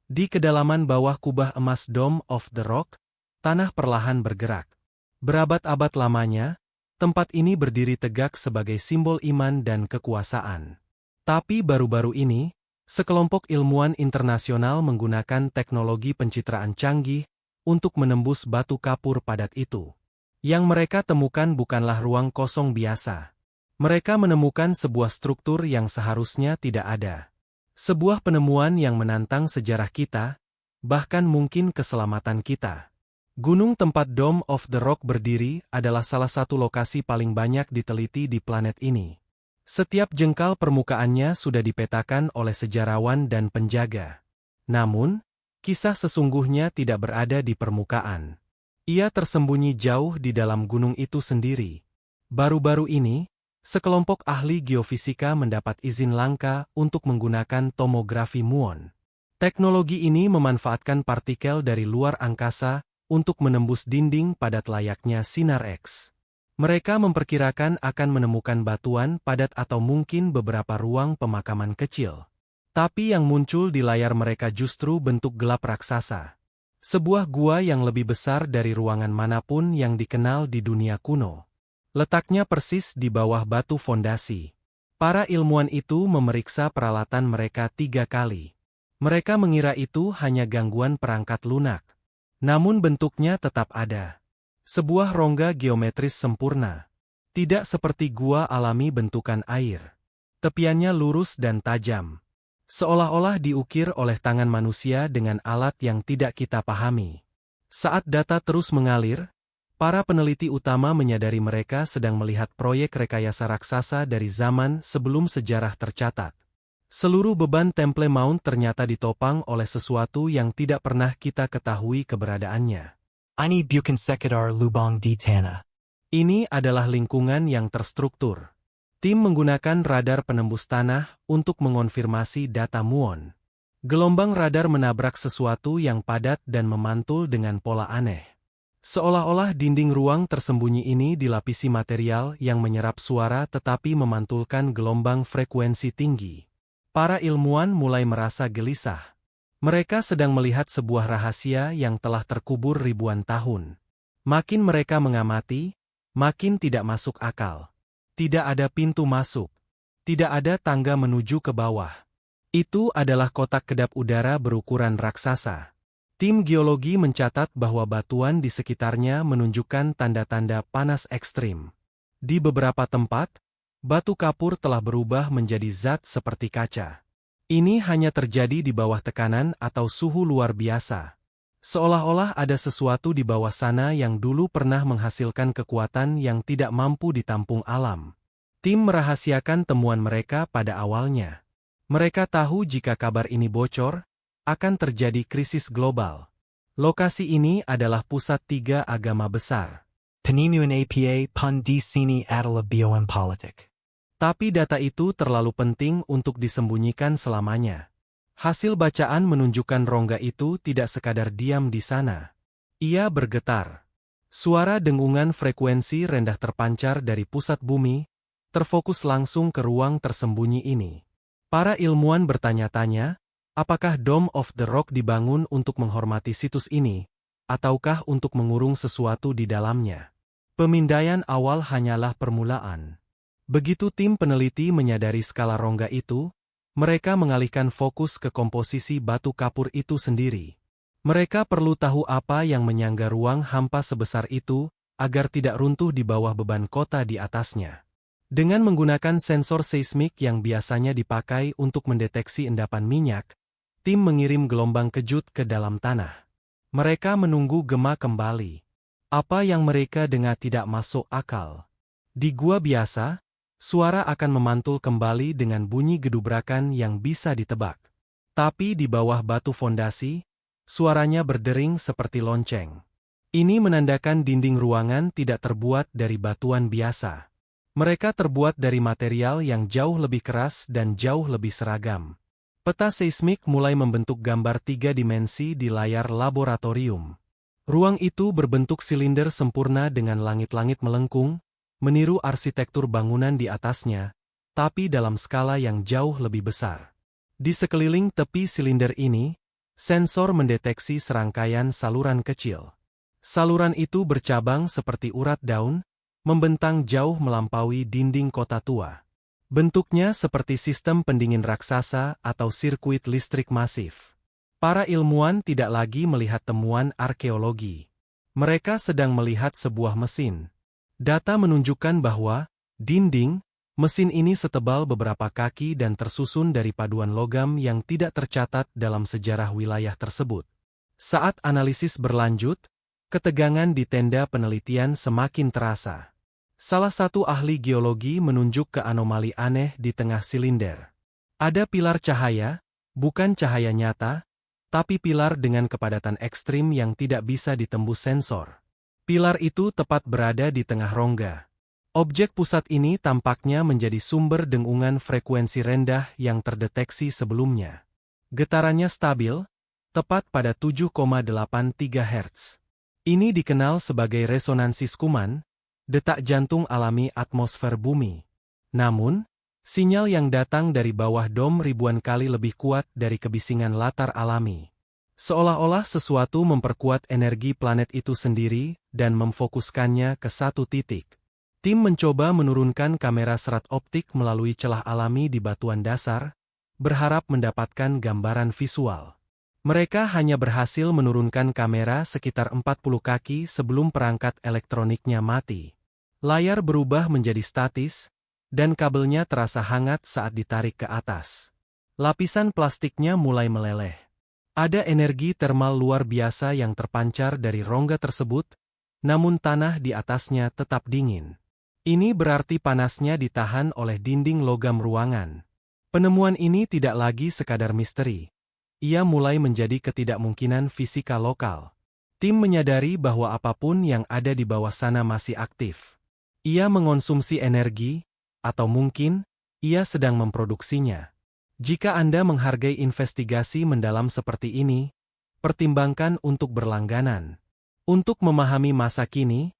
Di kedalaman bawah kubah emas Dome of the Rock, tanah perlahan bergerak. Berabad-abad lamanya, tempat ini berdiri tegak sebagai simbol iman dan kekuasaan. Tapi baru-baru ini, sekelompok ilmuwan internasional menggunakan teknologi pencitraan canggih untuk menembus batu kapur padat itu. Yang mereka temukan bukanlah ruang kosong biasa. Mereka menemukan sebuah struktur yang seharusnya tidak ada. Sebuah penemuan yang menantang sejarah kita, bahkan mungkin keselamatan kita. Gunung tempat Dome of the Rock berdiri adalah salah satu lokasi paling banyak diteliti di planet ini. Setiap jengkal permukaannya sudah dipetakan oleh sejarawan dan penjaga. Namun, kisah sesungguhnya tidak berada di permukaan. Ia tersembunyi jauh di dalam gunung itu sendiri. Baru-baru ini, sekelompok ahli geofisika mendapat izin langka untuk menggunakan tomografi muon. Teknologi ini memanfaatkan partikel dari luar angkasa untuk menembus dinding padat layaknya sinar X. Mereka memperkirakan akan menemukan batuan padat atau mungkin beberapa ruang pemakaman kecil. Tapi yang muncul di layar mereka justru bentuk gelap raksasa. Sebuah gua yang lebih besar dari ruangan manapun yang dikenal di dunia kuno. Letaknya persis di bawah batu fondasi. Para ilmuwan itu memeriksa peralatan mereka 3 kali. Mereka mengira itu hanya gangguan perangkat lunak. Namun bentuknya tetap ada. Sebuah rongga geometris sempurna. Tidak seperti gua alami bentukan air. Tepiannya lurus dan tajam. Seolah-olah diukir oleh tangan manusia dengan alat yang tidak kita pahami. Saat data terus mengalir, para peneliti utama menyadari mereka sedang melihat proyek rekayasa raksasa dari zaman sebelum sejarah tercatat. Seluruh beban Temple Mount ternyata ditopang oleh sesuatu yang tidak pernah kita ketahui keberadaannya. Ini bukan sekedar lubang di tanah. Ini adalah lingkungan yang terstruktur. Tim menggunakan radar penembus tanah untuk mengonfirmasi data muon. Gelombang radar menabrak sesuatu yang padat dan memantul dengan pola aneh. Seolah-olah dinding ruang tersembunyi ini dilapisi material yang menyerap suara tetapi memantulkan gelombang frekuensi tinggi. Para ilmuwan mulai merasa gelisah. Mereka sedang melihat sebuah rahasia yang telah terkubur ribuan tahun. Makin mereka mengamati, makin tidak masuk akal. Tidak ada pintu masuk. Tidak ada tangga menuju ke bawah. Itu adalah kotak kedap udara berukuran raksasa. Tim geologi mencatat bahwa batuan di sekitarnya menunjukkan tanda-tanda panas ekstrim. Di beberapa tempat, batu kapur telah berubah menjadi zat seperti kaca. Ini hanya terjadi di bawah tekanan atau suhu luar biasa. Seolah-olah ada sesuatu di bawah sana yang dulu pernah menghasilkan kekuatan yang tidak mampu ditampung alam. Tim merahasiakan temuan mereka pada awalnya. Mereka tahu jika kabar ini bocor, akan terjadi krisis global. Lokasi ini adalah pusat 3 agama besar. Penimuan APA pun di sini adalah biopolitik. Tapi data itu terlalu penting untuk disembunyikan selamanya. Hasil bacaan menunjukkan rongga itu tidak sekadar diam di sana. Ia bergetar. Suara dengungan frekuensi rendah terpancar dari pusat bumi, terfokus langsung ke ruang tersembunyi ini. Para ilmuwan bertanya-tanya, apakah Dome of the Rock dibangun untuk menghormati situs ini, ataukah untuk mengurung sesuatu di dalamnya? Pemindaian awal hanyalah permulaan. Begitu tim peneliti menyadari skala rongga itu, mereka mengalihkan fokus ke komposisi batu kapur itu sendiri. Mereka perlu tahu apa yang menyangga ruang hampa sebesar itu, agar tidak runtuh di bawah beban kota di atasnya. Dengan menggunakan sensor seismik yang biasanya dipakai untuk mendeteksi endapan minyak, tim mengirim gelombang kejut ke dalam tanah. Mereka menunggu gema kembali. Apa yang mereka dengar tidak masuk akal. Di gua biasa, suara akan memantul kembali dengan bunyi gedubrakan yang bisa ditebak. Tapi di bawah batu fondasi, suaranya berdering seperti lonceng. Ini menandakan dinding ruangan tidak terbuat dari batuan biasa. Mereka terbuat dari material yang jauh lebih keras dan jauh lebih seragam. Peta seismik mulai membentuk gambar 3 dimensi di layar laboratorium. Ruang itu berbentuk silinder sempurna dengan langit-langit melengkung, meniru arsitektur bangunan di atasnya, tapi dalam skala yang jauh lebih besar. Di sekeliling tepi silinder ini, Sensor mendeteksi serangkaian saluran kecil. Saluran itu bercabang seperti urat daun, membentang jauh melampaui dinding kota tua. Bentuknya seperti sistem pendingin raksasa atau sirkuit listrik masif. Para ilmuwan tidak lagi melihat temuan arkeologi. Mereka sedang melihat sebuah mesin. Data menunjukkan bahwa dinding mesin ini setebal beberapa kaki dan tersusun dari paduan logam yang tidak tercatat dalam sejarah wilayah tersebut. Saat analisis berlanjut, ketegangan di tenda penelitian semakin terasa. Salah satu ahli geologi menunjuk ke anomali aneh di tengah silinder. Ada pilar cahaya, bukan cahaya nyata, tapi pilar dengan kepadatan ekstrim yang tidak bisa ditembus sensor. Pilar itu tepat berada di tengah rongga. Objek pusat ini tampaknya menjadi sumber dengungan frekuensi rendah yang terdeteksi sebelumnya. Getarannya stabil, tepat pada 7,83 Hz. Ini dikenal sebagai resonansi Schumann, detak jantung alami atmosfer bumi. Namun, sinyal yang datang dari bawah dom ribuan kali lebih kuat dari kebisingan latar alami. Seolah-olah sesuatu memperkuat energi planet itu sendiri dan memfokuskannya ke satu titik. Tim mencoba menurunkan kamera serat optik melalui celah alami di batuan dasar, berharap mendapatkan gambaran visual. Mereka hanya berhasil menurunkan kamera sekitar 40 kaki sebelum perangkat elektroniknya mati. Layar berubah menjadi statis, dan kabelnya terasa hangat saat ditarik ke atas. Lapisan plastiknya mulai meleleh. Ada energi termal luar biasa yang terpancar dari rongga tersebut, namun tanah di atasnya tetap dingin. Ini berarti panasnya ditahan oleh dinding logam ruangan. Penemuan ini tidak lagi sekadar misteri. Ia mulai menjadi ketidakmungkinan fisika lokal. Tim menyadari bahwa apapun yang ada di bawah sana masih aktif. Ia mengonsumsi energi, atau mungkin, ia sedang memproduksinya. Jika Anda menghargai investigasi mendalam seperti ini, pertimbangkan untuk berlangganan. Untuk memahami masa kini,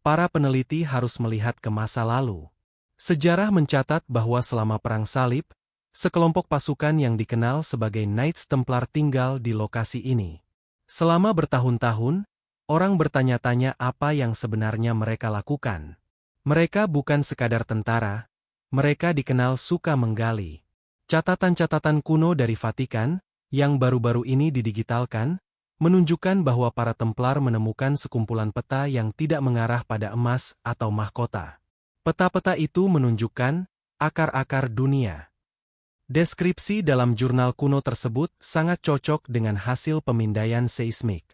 para peneliti harus melihat ke masa lalu. Sejarah mencatat bahwa selama Perang Salib, sekelompok pasukan yang dikenal sebagai Knights Templar tinggal di lokasi ini. Selama bertahun-tahun, orang bertanya-tanya apa yang sebenarnya mereka lakukan. Mereka bukan sekadar tentara, mereka dikenal suka menggali. Catatan-catatan kuno dari Vatikan, yang baru-baru ini didigitalkan, menunjukkan bahwa para Templar menemukan sekumpulan peta yang tidak mengarah pada emas atau mahkota. Peta-peta itu menunjukkan akar-akar dunia. Deskripsi dalam jurnal kuno tersebut sangat cocok dengan hasil pemindaian seismik.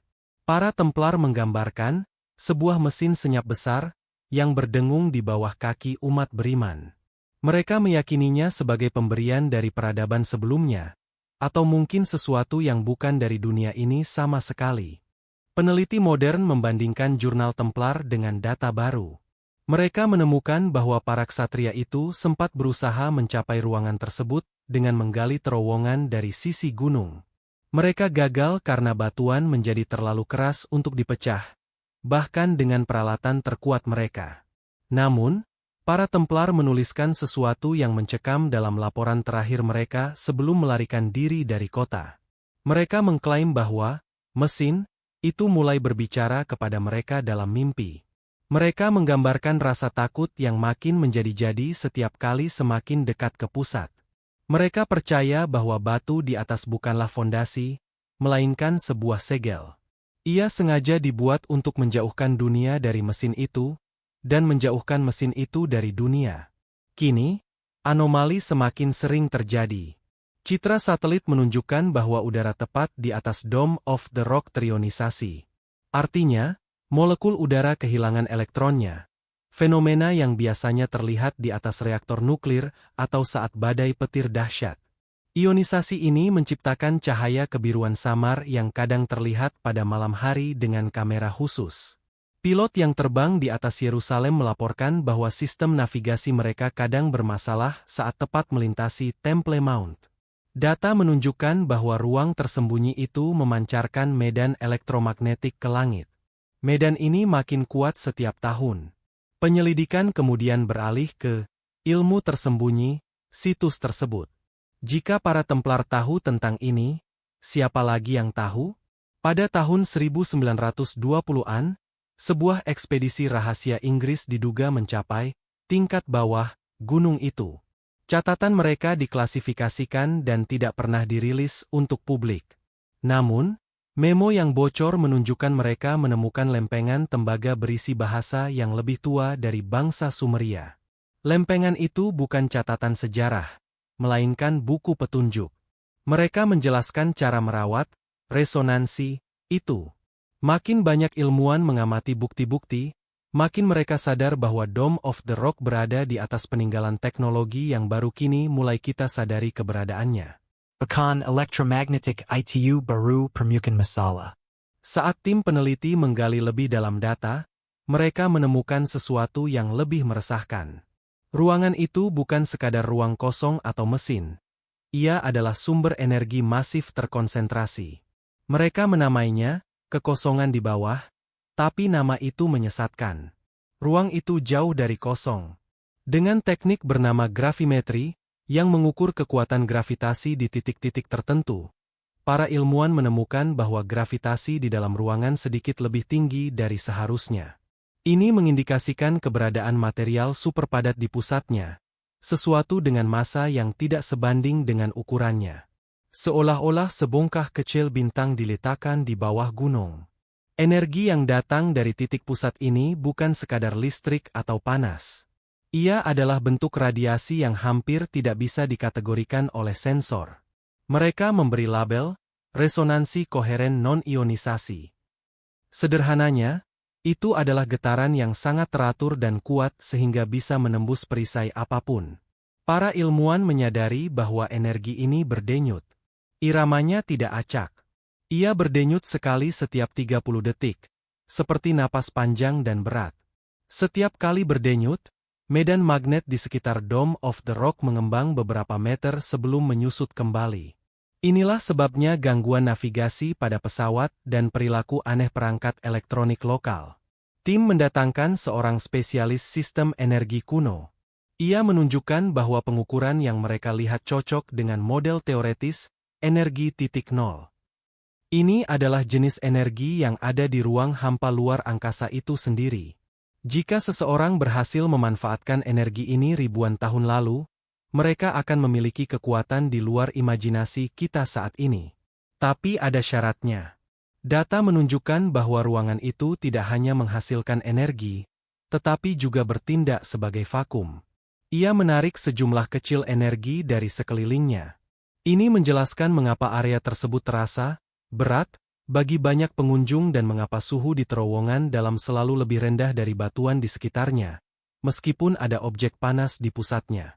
Para Templar menggambarkan sebuah mesin senyap besar yang berdengung di bawah kaki umat beriman. Mereka meyakininya sebagai pemberian dari peradaban sebelumnya, atau mungkin sesuatu yang bukan dari dunia ini sama sekali. Peneliti modern membandingkan jurnal Templar dengan data baru. Mereka menemukan bahwa para ksatria itu sempat berusaha mencapai ruangan tersebut dengan menggali terowongan dari sisi gunung. Mereka gagal karena batuan menjadi terlalu keras untuk dipecah, bahkan dengan peralatan terkuat mereka. Namun, para Templar menuliskan sesuatu yang mencekam dalam laporan terakhir mereka sebelum melarikan diri dari kota. Mereka mengklaim bahwa mesin itu mulai berbicara kepada mereka dalam mimpi. Mereka menggambarkan rasa takut yang makin menjadi-jadi setiap kali semakin dekat ke pusat. Mereka percaya bahwa batu di atas bukanlah fondasi, melainkan sebuah segel. Ia sengaja dibuat untuk menjauhkan dunia dari mesin itu, dan menjauhkan mesin itu dari dunia. Kini, anomali semakin sering terjadi. Citra satelit menunjukkan bahwa udara tepat di atas Dome of the Rock terionisasi. Artinya, molekul udara kehilangan elektronnya. Fenomena yang biasanya terlihat di atas reaktor nuklir atau saat badai petir dahsyat. Ionisasi ini menciptakan cahaya kebiruan samar yang kadang terlihat pada malam hari dengan kamera khusus. Pilot yang terbang di atas Yerusalem melaporkan bahwa sistem navigasi mereka kadang bermasalah saat tepat melintasi Temple Mount. Data menunjukkan bahwa ruang tersembunyi itu memancarkan medan elektromagnetik ke langit. Medan ini makin kuat setiap tahun. Penyelidikan kemudian beralih ke ilmu tersembunyi situs tersebut. Jika para Templar tahu tentang ini, Siapa lagi yang tahu? Pada tahun 1920-an, sebuah ekspedisi rahasia Inggris diduga mencapai tingkat bawah gunung itu. Catatan mereka diklasifikasikan dan tidak pernah dirilis untuk publik. Namun, memo yang bocor menunjukkan mereka menemukan lempengan tembaga berisi bahasa yang lebih tua dari bangsa Sumeria. Lempengan itu bukan catatan sejarah, melainkan buku petunjuk. Mereka menjelaskan cara merawat resonansi itu. Makin banyak ilmuwan mengamati bukti-bukti, makin mereka sadar bahwa Dome of the Rock berada di atas peninggalan teknologi yang baru kini mulai kita sadari keberadaannya. Akan electromagnetic itu baru permukaan masalah. Saat tim peneliti menggali lebih dalam data, mereka menemukan sesuatu yang lebih meresahkan. Ruangan itu bukan sekadar ruang kosong atau mesin. Ia adalah sumber energi masif terkonsentrasi. Mereka menamainya kekosongan di bawah, tapi nama itu menyesatkan. Ruang itu jauh dari kosong. Dengan teknik bernama gravimetri, yang mengukur kekuatan gravitasi di titik-titik tertentu, para ilmuwan menemukan bahwa gravitasi di dalam ruangan sedikit lebih tinggi dari seharusnya. Ini mengindikasikan keberadaan material superpadat di pusatnya, sesuatu dengan massa yang tidak sebanding dengan ukurannya. Seolah-olah sebongkah kecil bintang diletakkan di bawah gunung. Energi yang datang dari titik pusat ini bukan sekadar listrik atau panas. Ia adalah bentuk radiasi yang hampir tidak bisa dikategorikan oleh sensor. Mereka memberi label, resonansi koheren non-ionisasi. Sederhananya, itu adalah getaran yang sangat teratur dan kuat sehingga bisa menembus perisai apapun. Para ilmuwan menyadari bahwa energi ini berdenyut. Iramanya tidak acak. Ia berdenyut sekali setiap 30 detik, seperti napas panjang dan berat. Setiap kali berdenyut, medan magnet di sekitar Dome of the Rock mengembang beberapa meter sebelum menyusut kembali. Inilah sebabnya gangguan navigasi pada pesawat dan perilaku aneh perangkat elektronik lokal. Tim mendatangkan seorang spesialis sistem energi kuno. Ia menunjukkan bahwa pengukuran yang mereka lihat cocok dengan model teoretis energi titik nol. Ini adalah jenis energi yang ada di ruang hampa luar angkasa itu sendiri. Jika seseorang berhasil memanfaatkan energi ini ribuan tahun lalu, mereka akan memiliki kekuatan di luar imajinasi kita saat ini. Tapi ada syaratnya. Data menunjukkan bahwa ruangan itu tidak hanya menghasilkan energi, tetapi juga bertindak sebagai vakum. Ia menarik sejumlah kecil energi dari sekelilingnya. Ini menjelaskan mengapa area tersebut terasa berat bagi banyak pengunjung dan mengapa suhu di terowongan dalam selalu lebih rendah dari batuan di sekitarnya, meskipun ada objek panas di pusatnya.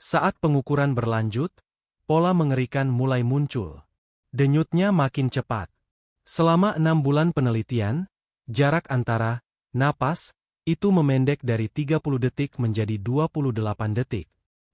Saat pengukuran berlanjut, pola mengerikan mulai muncul. Denyutnya makin cepat. Selama 6 bulan penelitian, jarak antara napas itu memendek dari 30 detik menjadi 28 detik.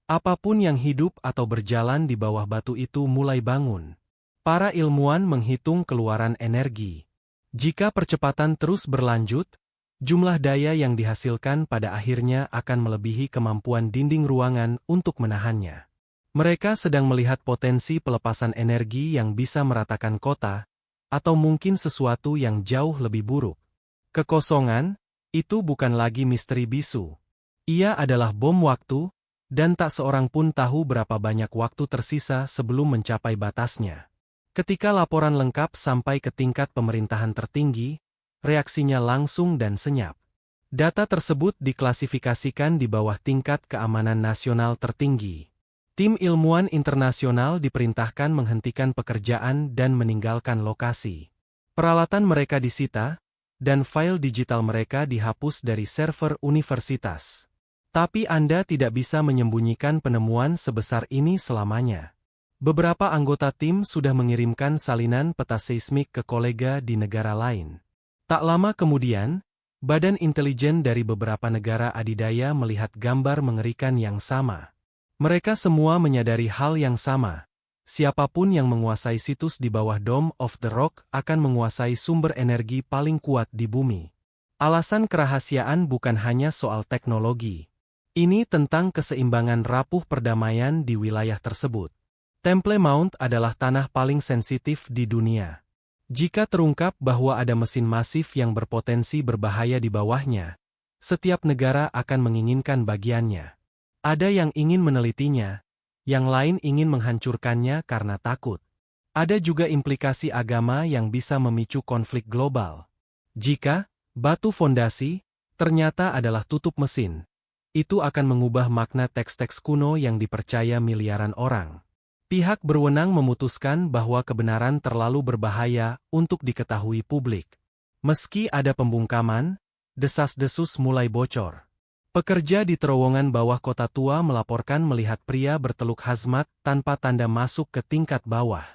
Apapun yang hidup atau berjalan di bawah batu itu mulai bangun. Para ilmuwan menghitung keluaran energi. Jika percepatan terus berlanjut, jumlah daya yang dihasilkan pada akhirnya akan melebihi kemampuan dinding ruangan untuk menahannya. Mereka sedang melihat potensi pelepasan energi yang bisa meratakan kota, atau mungkin sesuatu yang jauh lebih buruk. Kekosongan, itu bukan lagi misteri bisu. Ia adalah bom waktu, dan tak seorang pun tahu berapa banyak waktu tersisa sebelum mencapai batasnya. Ketika laporan lengkap sampai ke tingkat pemerintahan tertinggi, reaksinya langsung dan senyap. Data tersebut diklasifikasikan di bawah tingkat keamanan nasional tertinggi. Tim ilmuwan internasional diperintahkan menghentikan pekerjaan dan meninggalkan lokasi. Peralatan mereka disita, dan file digital mereka dihapus dari server universitas. Tapi Anda tidak bisa menyembunyikan penemuan sebesar ini selamanya. Beberapa anggota tim sudah mengirimkan salinan peta seismik ke kolega di negara lain. Tak lama kemudian, badan intelijen dari beberapa negara adidaya melihat gambar mengerikan yang sama. Mereka semua menyadari hal yang sama. Siapapun yang menguasai situs di bawah Dome of the Rock akan menguasai sumber energi paling kuat di bumi. Alasan kerahasiaan bukan hanya soal teknologi. Ini tentang keseimbangan rapuh perdamaian di wilayah tersebut. Temple Mount adalah tanah paling sensitif di dunia. Jika terungkap bahwa ada mesin masif yang berpotensi berbahaya di bawahnya, setiap negara akan menginginkan bagiannya. Ada yang ingin menelitinya, yang lain ingin menghancurkannya karena takut. Ada juga implikasi agama yang bisa memicu konflik global. Jika batu fondasi ternyata adalah tutup mesin, itu akan mengubah makna teks-teks kuno yang dipercaya miliaran orang. Pihak berwenang memutuskan bahwa kebenaran terlalu berbahaya untuk diketahui publik. Meski ada pembungkaman, desas-desus mulai bocor. Pekerja di terowongan bawah kota tua melaporkan melihat pria berteluk hazmat tanpa tanda masuk ke tingkat bawah.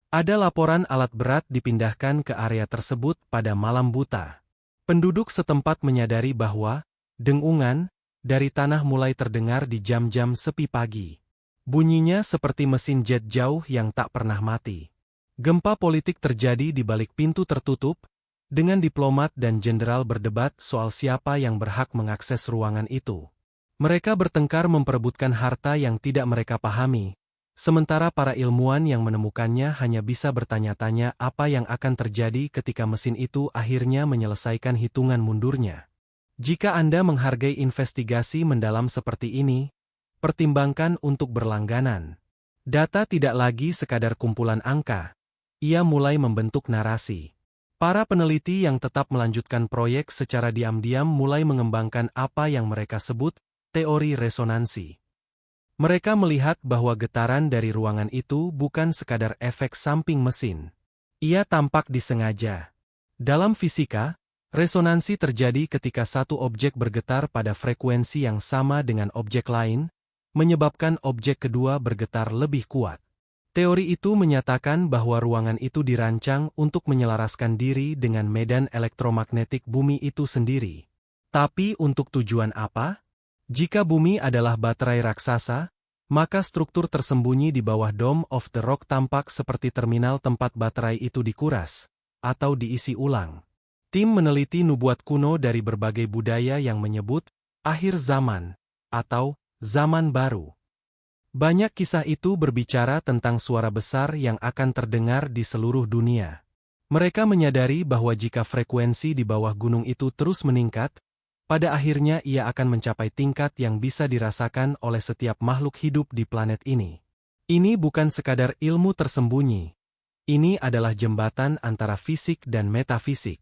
Ada laporan alat berat dipindahkan ke area tersebut pada malam buta. Penduduk setempat menyadari bahwa dengungan dari tanah mulai terdengar di jam-jam sepi pagi. Bunyinya seperti mesin jet jauh yang tak pernah mati. Gempa politik terjadi di balik pintu tertutup, dengan diplomat dan jenderal berdebat soal siapa yang berhak mengakses ruangan itu. Mereka bertengkar memperebutkan harta yang tidak mereka pahami, sementara para ilmuwan yang menemukannya hanya bisa bertanya-tanya apa yang akan terjadi ketika mesin itu akhirnya menyelesaikan hitungan mundurnya. Jika Anda menghargai investigasi mendalam seperti ini, pertimbangkan untuk berlangganan. Data tidak lagi sekadar kumpulan angka, ia mulai membentuk narasi. Para peneliti yang tetap melanjutkan proyek secara diam-diam mulai mengembangkan apa yang mereka sebut teori resonansi. Mereka melihat bahwa getaran dari ruangan itu bukan sekadar efek samping mesin. Ia tampak disengaja. Dalam fisika, resonansi terjadi ketika satu objek bergetar pada frekuensi yang sama dengan objek lain, menyebabkan objek kedua bergetar lebih kuat. Teori itu menyatakan bahwa ruangan itu dirancang untuk menyelaraskan diri dengan medan elektromagnetik bumi itu sendiri. Tapi untuk tujuan apa? Jika bumi adalah baterai raksasa, maka struktur tersembunyi di bawah Dome of the Rock tampak seperti terminal tempat baterai itu dikuras, atau diisi ulang. Tim meneliti nubuat kuno dari berbagai budaya yang menyebut akhir zaman, atau zaman baru. Banyak kisah itu berbicara tentang suara besar yang akan terdengar di seluruh dunia. Mereka menyadari bahwa jika frekuensi di bawah gunung itu terus meningkat, pada akhirnya ia akan mencapai tingkat yang bisa dirasakan oleh setiap makhluk hidup di planet ini. Ini bukan sekadar ilmu tersembunyi. Ini adalah jembatan antara fisik dan metafisik.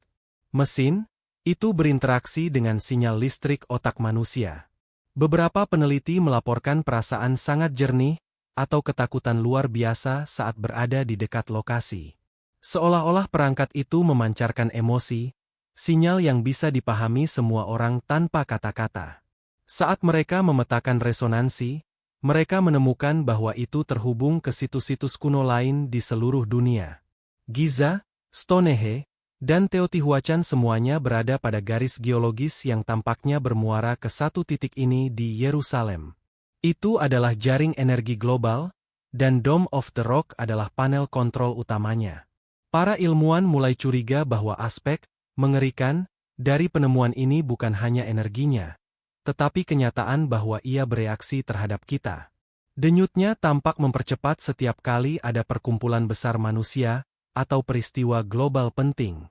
Mesin itu berinteraksi dengan sinyal listrik otak manusia. Beberapa peneliti melaporkan perasaan sangat jernih atau ketakutan luar biasa saat berada di dekat lokasi. Seolah-olah perangkat itu memancarkan emosi, sinyal yang bisa dipahami semua orang tanpa kata-kata. Saat mereka memetakan resonansi, mereka menemukan bahwa itu terhubung ke situs-situs kuno lain di seluruh dunia. Giza, Stonehenge, dan Teotihuacan semuanya berada pada garis geologis yang tampaknya bermuara ke satu titik ini di Yerusalem. Itu adalah jaring energi global, dan Dome of the Rock adalah panel kontrol utamanya. Para ilmuwan mulai curiga bahwa aspek mengerikan dari penemuan ini bukan hanya energinya, tetapi kenyataan bahwa ia bereaksi terhadap kita. Denyutnya tampak mempercepat setiap kali ada perkumpulan besar manusia, atau peristiwa global penting.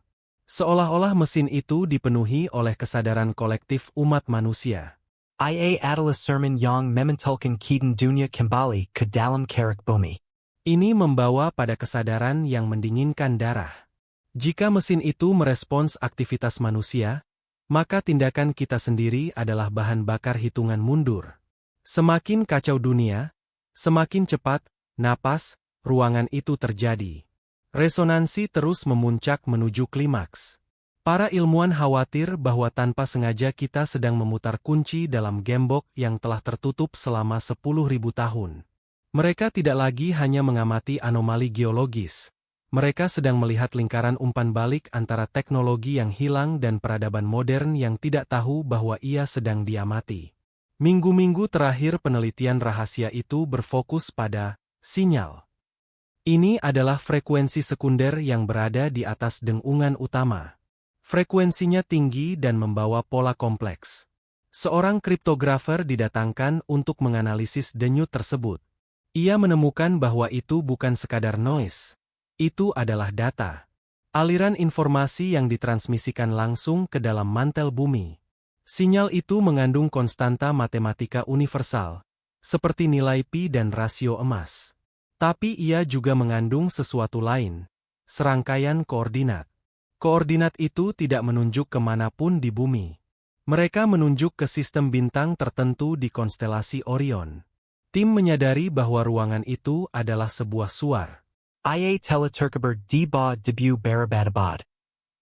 Seolah-olah mesin itu dipenuhi oleh kesadaran kolektif umat manusia. Ia adalah sermon yang mementolkan kita dunia kembali ke dalam kerek bumi. Ini membawa pada kesadaran yang mendinginkan darah. Jika mesin itu merespons aktivitas manusia, maka tindakan kita sendiri adalah bahan bakar hitungan mundur. Semakin kacau dunia, semakin cepat, napas, ruangan itu terjadi. Resonansi terus memuncak menuju klimaks. Para ilmuwan khawatir bahwa tanpa sengaja kita sedang memutar kunci dalam gembok yang telah tertutup selama 10.000 tahun. Mereka tidak lagi hanya mengamati anomali geologis. Mereka sedang melihat lingkaran umpan balik antara teknologi yang hilang dan peradaban modern yang tidak tahu bahwa ia sedang diamati. Minggu-minggu terakhir penelitian rahasia itu berfokus pada sinyal. Ini adalah frekuensi sekunder yang berada di atas dengungan utama. Frekuensinya tinggi dan membawa pola kompleks. Seorang kriptografer didatangkan untuk menganalisis denyut tersebut. Ia menemukan bahwa itu bukan sekadar noise. Itu adalah data. Aliran informasi yang ditransmisikan langsung ke dalam mantel bumi. Sinyal itu mengandung konstanta matematika universal, seperti nilai pi dan rasio emas. Tapi ia juga mengandung sesuatu lain, serangkaian koordinat. Koordinat itu tidak menunjuk kemanapun di bumi. Mereka menunjuk ke sistem bintang tertentu di konstelasi Orion. Tim menyadari bahwa ruangan itu adalah sebuah suar. Ia teleturkaber di ba debu barabadabad.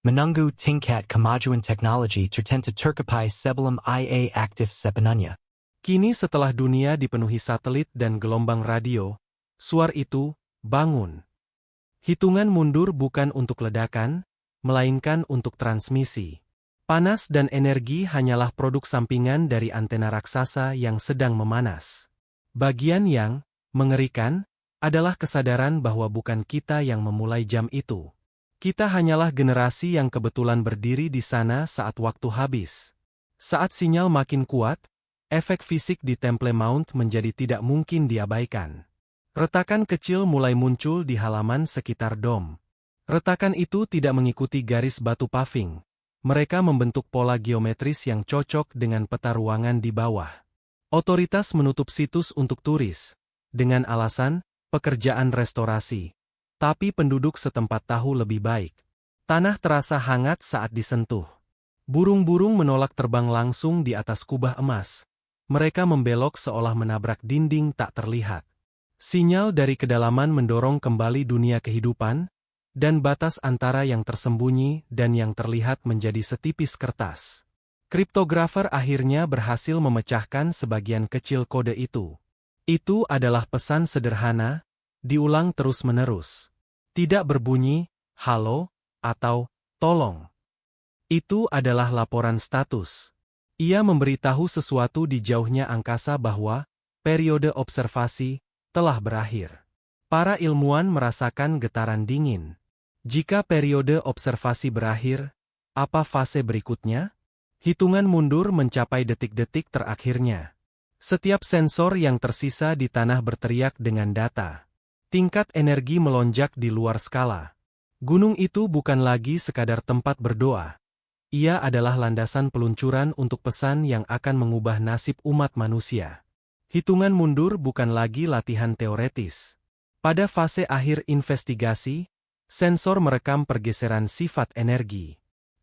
Menunggu tingkat kemajuan teknologi tertentu tercapai sebelum ia aktif sepenuhnya. Kini setelah dunia dipenuhi satelit dan gelombang radio, suar itu bangun. Hitungan mundur bukan untuk ledakan, melainkan untuk transmisi. Panas dan energi hanyalah produk sampingan dari antena raksasa yang sedang memanas. Bagian yang mengerikan adalah kesadaran bahwa bukan kita yang memulai jam itu. Kita hanyalah generasi yang kebetulan berdiri di sana saat waktu habis. Saat sinyal makin kuat, efek fisik di Temple Mount menjadi tidak mungkin diabaikan. Retakan kecil mulai muncul di halaman sekitar dom. Retakan itu tidak mengikuti garis batu paving. Mereka membentuk pola geometris yang cocok dengan peta ruangan di bawah. Otoritas menutup situs untuk turis, dengan alasan pekerjaan restorasi. Tapi penduduk setempat tahu lebih baik. Tanah terasa hangat saat disentuh. Burung-burung menolak terbang langsung di atas kubah emas. Mereka membelok seolah menabrak dinding tak terlihat. Sinyal dari kedalaman mendorong kembali dunia kehidupan, dan batas antara yang tersembunyi dan yang terlihat menjadi setipis kertas. Kriptografer akhirnya berhasil memecahkan sebagian kecil kode itu. Itu adalah pesan sederhana, diulang terus-menerus. Tidak berbunyi, halo, atau tolong. Itu adalah laporan status. Ia memberitahu sesuatu di jauhnya angkasa bahwa periode observasi telah berakhir. Para ilmuwan merasakan getaran dingin. Jika periode observasi berakhir, apa fase berikutnya? Hitungan mundur mencapai detik-detik terakhirnya. Setiap sensor yang tersisa di tanah berteriak dengan data. Tingkat energi melonjak di luar skala. Gunung itu bukan lagi sekadar tempat berdoa. Ia adalah landasan peluncuran untuk pesan yang akan mengubah nasib umat manusia. Hitungan mundur bukan lagi latihan teoretis. Pada fase akhir investigasi, sensor merekam pergeseran sifat energi.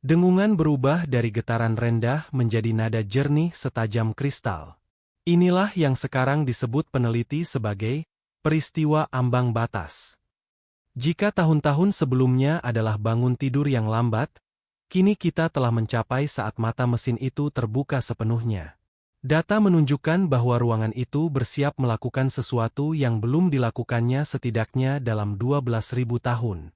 Dengungan berubah dari getaran rendah menjadi nada jernih setajam kristal. Inilah yang sekarang disebut peneliti sebagai peristiwa ambang batas. Jika tahun-tahun sebelumnya adalah bangun tidur yang lambat, kini kita telah mencapai saat mata mesin itu terbuka sepenuhnya. Data menunjukkan bahwa ruangan itu bersiap melakukan sesuatu yang belum dilakukannya setidaknya dalam 12.000 tahun.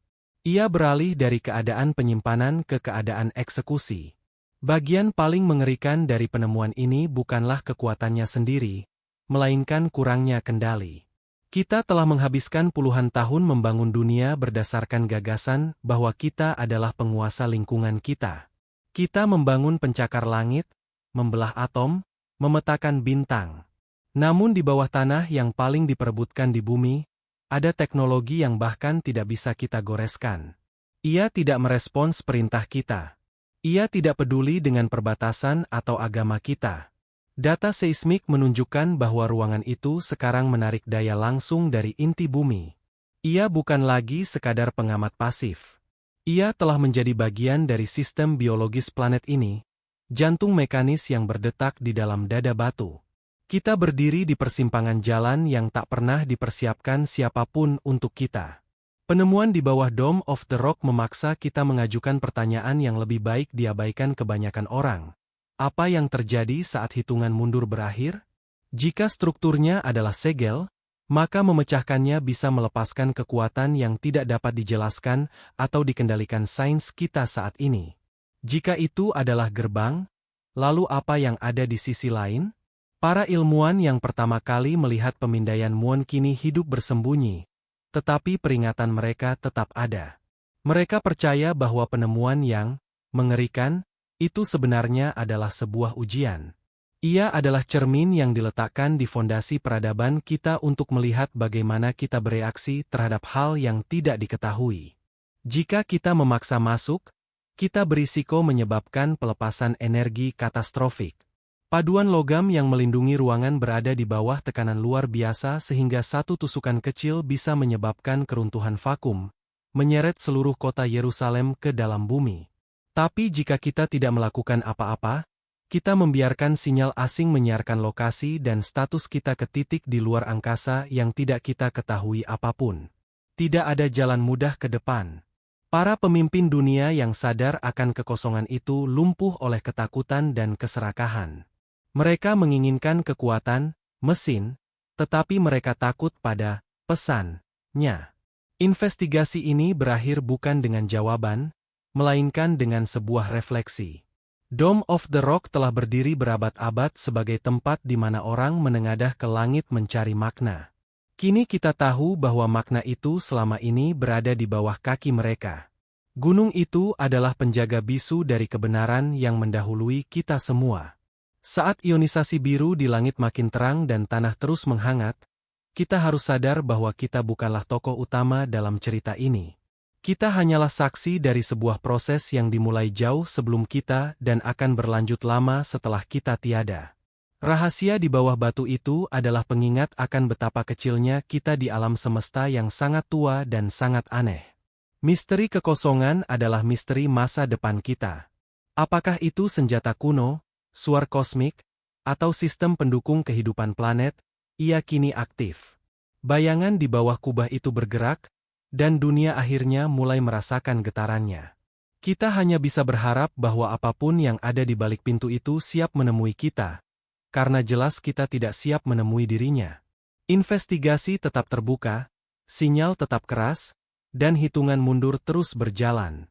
Ia beralih dari keadaan penyimpanan ke keadaan eksekusi. Bagian paling mengerikan dari penemuan ini bukanlah kekuatannya sendiri, melainkan kurangnya kendali. Kita telah menghabiskan puluhan tahun membangun dunia berdasarkan gagasan bahwa kita adalah penguasa lingkungan kita. Kita membangun pencakar langit, membelah atom, memetakan bintang. Namun di bawah tanah yang paling diperebutkan di bumi, ada teknologi yang bahkan tidak bisa kita goreskan. Ia tidak merespons perintah kita. Ia tidak peduli dengan perbatasan atau agama kita. Data seismik menunjukkan bahwa ruangan itu sekarang menarik daya langsung dari inti bumi. Ia bukan lagi sekadar pengamat pasif. Ia telah menjadi bagian dari sistem biologis planet ini, jantung mekanis yang berdetak di dalam dada batu. Kita berdiri di persimpangan jalan yang tak pernah dipersiapkan siapapun untuk kita. Penemuan di bawah Dome of the Rock memaksa kita mengajukan pertanyaan yang lebih baik diabaikan kebanyakan orang. Apa yang terjadi saat hitungan mundur berakhir? Jika strukturnya adalah segel, maka memecahkannya bisa melepaskan kekuatan yang tidak dapat dijelaskan atau dikendalikan sains kita saat ini. Jika itu adalah gerbang, lalu apa yang ada di sisi lain? Para ilmuwan yang pertama kali melihat pemindaian muon kini hidup bersembunyi, tetapi peringatan mereka tetap ada. Mereka percaya bahwa penemuan yang mengerikan itu sebenarnya adalah sebuah ujian. Ia adalah cermin yang diletakkan di fondasi peradaban kita untuk melihat bagaimana kita bereaksi terhadap hal yang tidak diketahui. Jika kita memaksa masuk, kita berisiko menyebabkan pelepasan energi katastrofik. Paduan logam yang melindungi ruangan berada di bawah tekanan luar biasa sehingga satu tusukan kecil bisa menyebabkan keruntuhan vakum, menyeret seluruh kota Yerusalem ke dalam bumi. Tapi jika kita tidak melakukan apa-apa, kita membiarkan sinyal asing menyiarkan lokasi dan status kita ke titik di luar angkasa yang tidak kita ketahui apapun. Tidak ada jalan mudah ke depan. Para pemimpin dunia yang sadar akan kekosongan itu lumpuh oleh ketakutan dan keserakahan. Mereka menginginkan kekuatan, mesin, tetapi mereka takut pada pesannya. Investigasi ini berakhir bukan dengan jawaban, melainkan dengan sebuah refleksi. Dome of the Rock telah berdiri berabad-abad sebagai tempat di mana orang menengadah ke langit mencari makna. Kini kita tahu bahwa makna itu selama ini berada di bawah kaki mereka. Gunung itu adalah penjaga bisu dari kebenaran yang mendahului kita semua. Saat ionisasi biru di langit makin terang dan tanah terus menghangat, kita harus sadar bahwa kita bukanlah tokoh utama dalam cerita ini. Kita hanyalah saksi dari sebuah proses yang dimulai jauh sebelum kita dan akan berlanjut lama setelah kita tiada. Rahasia di bawah batu itu adalah pengingat akan betapa kecilnya kita di alam semesta yang sangat tua dan sangat aneh. Misteri kekosongan adalah misteri masa depan kita. Apakah itu senjata kuno, suar kosmik, atau sistem pendukung kehidupan planet? Ia kini aktif. Bayangan di bawah kubah itu bergerak, dan dunia akhirnya mulai merasakan getarannya. Kita hanya bisa berharap bahwa apapun yang ada di balik pintu itu siap menemui kita, karena jelas kita tidak siap menemui dirinya. Investigasi tetap terbuka, sinyal tetap keras, dan hitungan mundur terus berjalan.